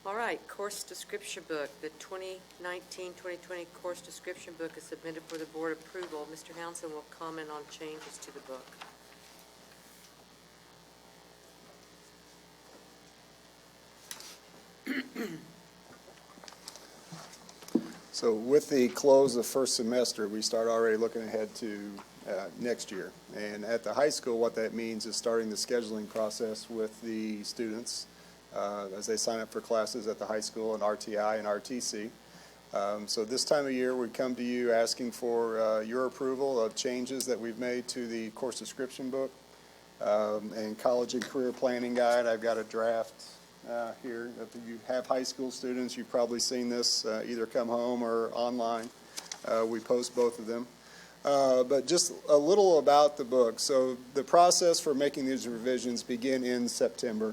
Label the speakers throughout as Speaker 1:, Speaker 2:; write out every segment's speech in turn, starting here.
Speaker 1: All right, course description book. The 2019-2020 course description book is submitted for the board approval. Mr. Hounsom will comment on changes to the book.
Speaker 2: So with the close of first semester, we start already looking ahead to next year. And at the high school, what that means is starting the scheduling process with the students as they sign up for classes at the high school and RTI and RTC. So this time of year, we come to you asking for your approval of changes that we've made to the course description book and college and career planning guide. I've got a draft here. If you have high school students, you've probably seen this either come home or online. We post both of them. But just a little about the book. So the process for making these revisions begin in September.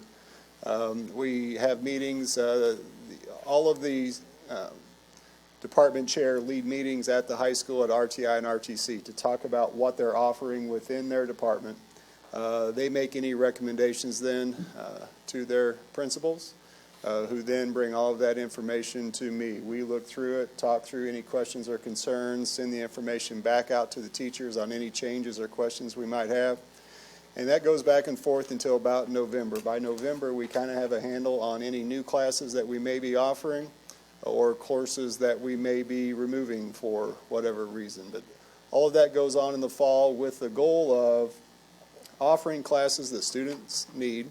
Speaker 2: We have meetings, all of these department chair lead meetings at the high school at RTI and RTC to talk about what they're offering within their department. They make any recommendations then to their principals, who then bring all of that information to me. We look through it, talk through any questions or concerns, send the information back out to the teachers on any changes or questions we might have. And that goes back and forth until about November. By November, we kind of have a handle on any new classes that we may be offering or courses that we may be removing for whatever reason. But all of that goes on in the fall with the goal of offering classes that students need,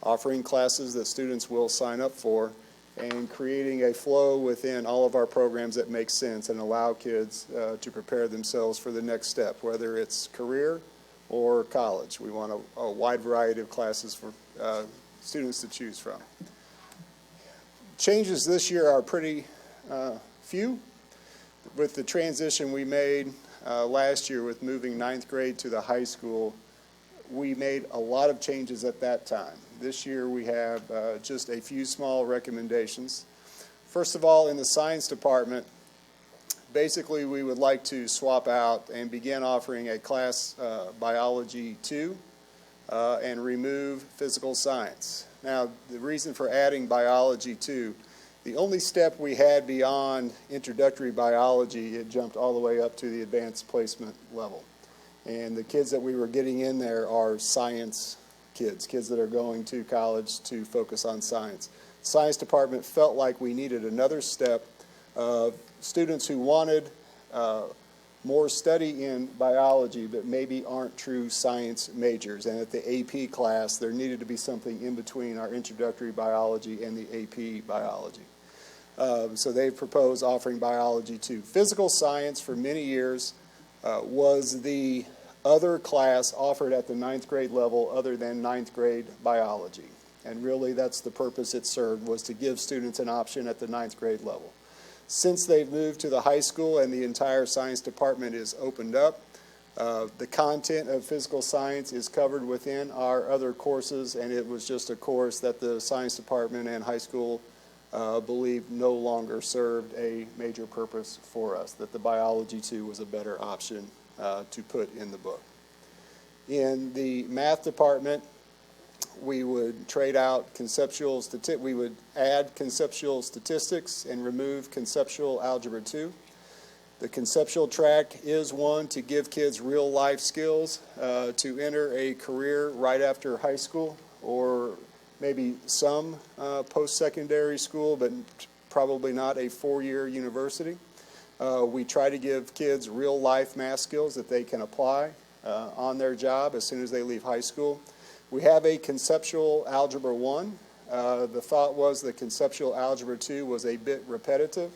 Speaker 2: offering classes that students will sign up for, and creating a flow within all of our programs that makes sense and allow kids to prepare themselves for the next step, whether it's career or college. We want a wide variety of classes for students to choose from. Changes this year are pretty few. With the transition we made last year with moving 9th grade to the high school, we made a lot of changes at that time. This year we have just a few small recommendations. First of all, in the science department, basically we would like to swap out and begin offering a class biology 2 and remove physical science. Now, the reason for adding biology 2, the only step we had beyond introductory biology, it jumped all the way up to the advanced placement level. And the kids that we were getting in there are science kids that are going to college to focus on science. Science department felt like we needed another step of students who wanted more study in biology but maybe aren't true science majors. And at the AP class, there needed to be something in between our introductory biology and the AP biology. So they proposed offering biology 2. Physical science for many years was the other class offered at the 9th grade level other than 9th grade biology. And really that's the purpose it served, was to give students an option at the 9th grade level. Since they've moved to the high school and the entire science department is opened up, the content of physical science is covered within our other courses, and it was just a course that the science department and high school believed no longer served a major purpose for us, that the biology 2 was a better option to put in the book. In the math department, we would trade out we would add conceptual statistics and remove conceptual algebra 2. The conceptual track is one to give kids real life skills to enter a career right after high school, or maybe some post-secondary school, but probably not a 4-year university. We try to give kids real life math skills that they can apply on their job as soon as they leave high school. We have a conceptual algebra 1. The thought was that conceptual algebra 2 was a bit repetitive,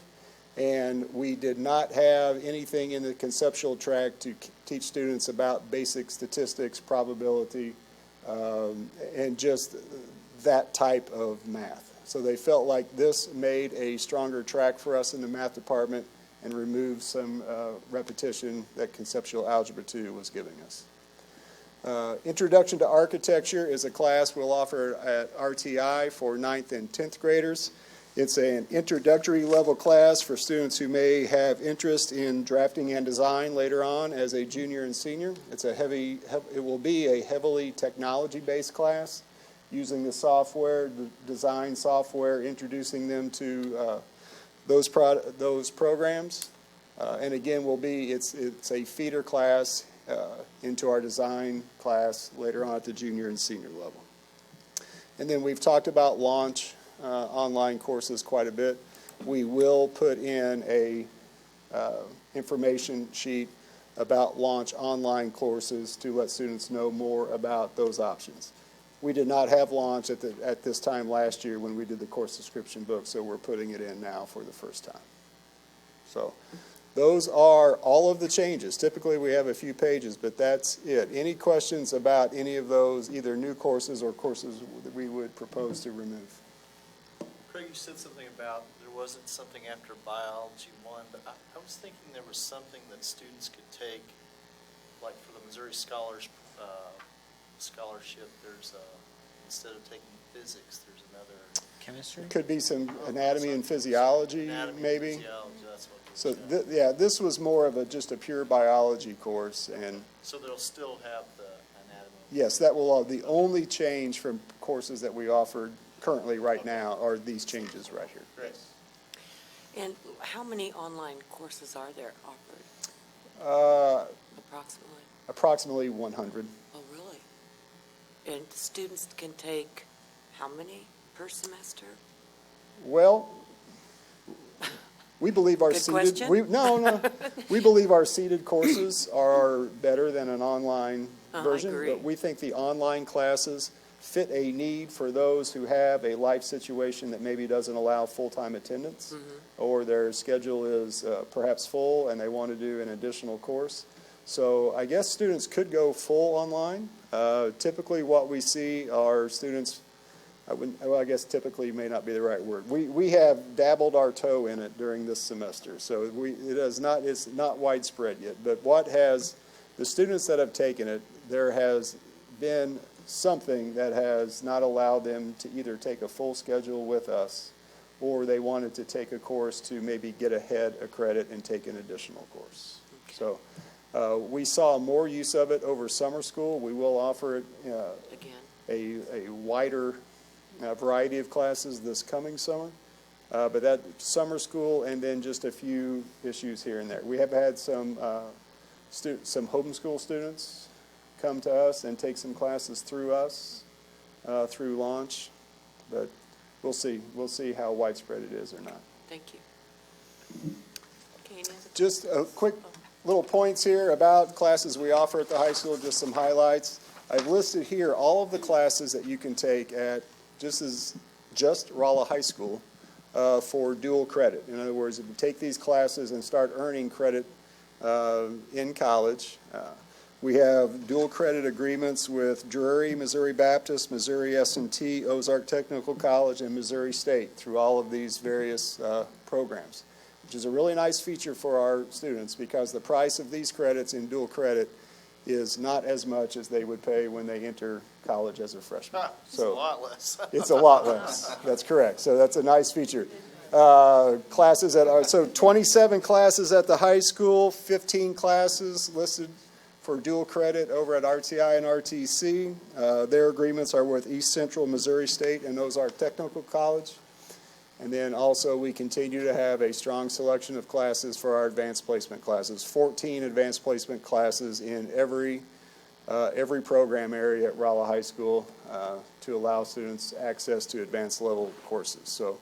Speaker 2: and we did not have anything in the conceptual track to teach students about basic statistics, probability, and just that type of math. So they felt like this made a stronger track for us in the math department and removed some repetition that conceptual algebra 2 was giving us. Introduction to Architecture is a class we'll offer at RTI for 9th and 10th graders. It's an introductory level class for students who may have interest in drafting and design later on as a junior and senior. It will be a heavily technology-based class, using the software, the design software, introducing them to those programs. And again, it's a feeder class into our design class later on at the junior and senior level. And then we've talked about launch online courses quite a bit. We will put in a information sheet about launch online courses to let students know more about those options. We did not have launch at this time last year when we did the course description book, so we're putting it in now for the first time. So those are all of the changes. Typically we have a few pages, but that's it. Any questions about any of those, either new courses or courses that we would propose to remove?
Speaker 3: Craig, you said something about there wasn't something after Biology 1, but I was thinking there was something that students could take, like for the Missouri Scholarship, there's instead of taking physics, there's another.
Speaker 4: Chemistry?
Speaker 2: Could be some anatomy and physiology,
Speaker 3: Anatomy
Speaker 2: maybe.
Speaker 3: and physiology, that's what it
Speaker 2: So,
Speaker 3: was,
Speaker 2: yeah, this was more of just a pure biology course, and
Speaker 3: So they'll still have the anatomy.
Speaker 2: yes, that will all, the only change from courses that we offered currently right now are these changes right here.
Speaker 3: Great.
Speaker 1: And how many online courses are there offered approximately?
Speaker 2: Approximately 100.
Speaker 1: Oh, really? And students can take how many per semester?
Speaker 2: Well, we believe our
Speaker 1: Good
Speaker 2: seated,
Speaker 1: question.
Speaker 2: we believe our seated courses are better than an online version.
Speaker 1: I agree.
Speaker 2: But we think the online classes fit a need for those who have a life situation that maybe doesn't allow full-time attendance, or their schedule is perhaps full and they want to do an additional course. So I guess students could go full online. Typically what we see are students, I guess typically may not be the right word. We have dabbled our toe in it during this semester, so it's not widespread yet. But the students that have taken it, there has been something that has not allowed them to either take a full schedule with us, or they wanted to take a course to maybe get ahead a credit and take an additional course. So we saw more use of it over summer school. We will offer it
Speaker 1: Again?
Speaker 2: a wider variety of classes this coming summer. But that summer school, and then just a few issues here and there. We have had some homeschool students come to us and take some classes through us, through launch. But we'll see. We'll see how widespread it is or not.
Speaker 1: Thank you. Okay, any other
Speaker 2: Just a quick little points here about classes we offer at the high school, just some highlights. I've listed here all of the classes that you can take at just Rolla High School for dual credit. In other words, if you take these classes and start earning credit in college, we have dual credit agreements with Drury, Missouri Baptist, Missouri S&T, Ozark Technical College, and Missouri State through all of these various programs, which is a really nice feature for our students because the price of these credits in dual credit is not as much as they would pay when they enter college as a freshman.
Speaker 3: It's a lot less.
Speaker 2: It's a lot less. That's correct. So that's a nice feature. So 27 classes at the high school, 15 classes listed for dual credit over at RTI and RTC. Their agreements are with East Central, Missouri State, and Ozark Technical College. And then also we continue to have a strong selection of classes for our advanced placement classes, 14 advanced placement classes in every program area at Rolla High School to allow students access to advanced level courses. So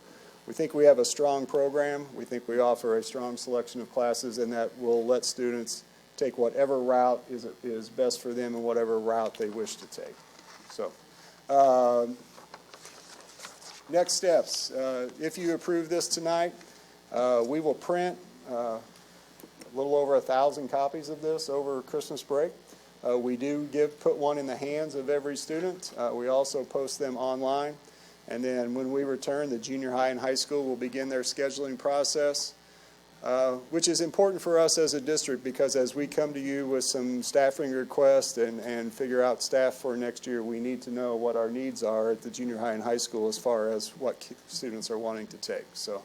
Speaker 2: we think we have a strong program. We think we offer a strong selection of classes, and that will let students take whatever route is best for them and whatever route they wish to take. So next steps. If you approve this tonight, we will print a little over 1,000 copies of this over Christmas break. We do put one in the hands of every student. We also post them online. And then when we return, the junior high and high school will begin their scheduling process, which is important for us as a district because as we come to you with some staffing requests and figure out staff for next year, we need to know what our needs are at the junior high and high school as far as what students are wanting to take. So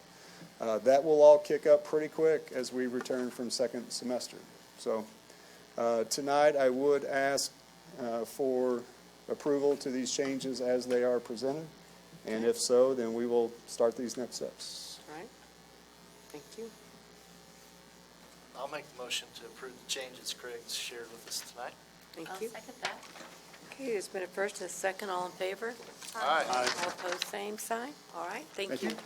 Speaker 2: that will all kick up pretty quick as we return from second semester. So tonight I would ask for approval to these changes as they are presented? And if so, then we will start these next steps.
Speaker 1: All right. Thank you.
Speaker 3: I'll make the motion to approve the changes Craig shared with us tonight.
Speaker 1: Thank
Speaker 4: I'll
Speaker 1: you.
Speaker 4: second that.
Speaker 1: Okay, there's been a first and a second. All in favor?
Speaker 3: Aye.
Speaker 1: All opposed, same sign. All right, thank
Speaker 2: Thank
Speaker 1: you.
Speaker 2: you.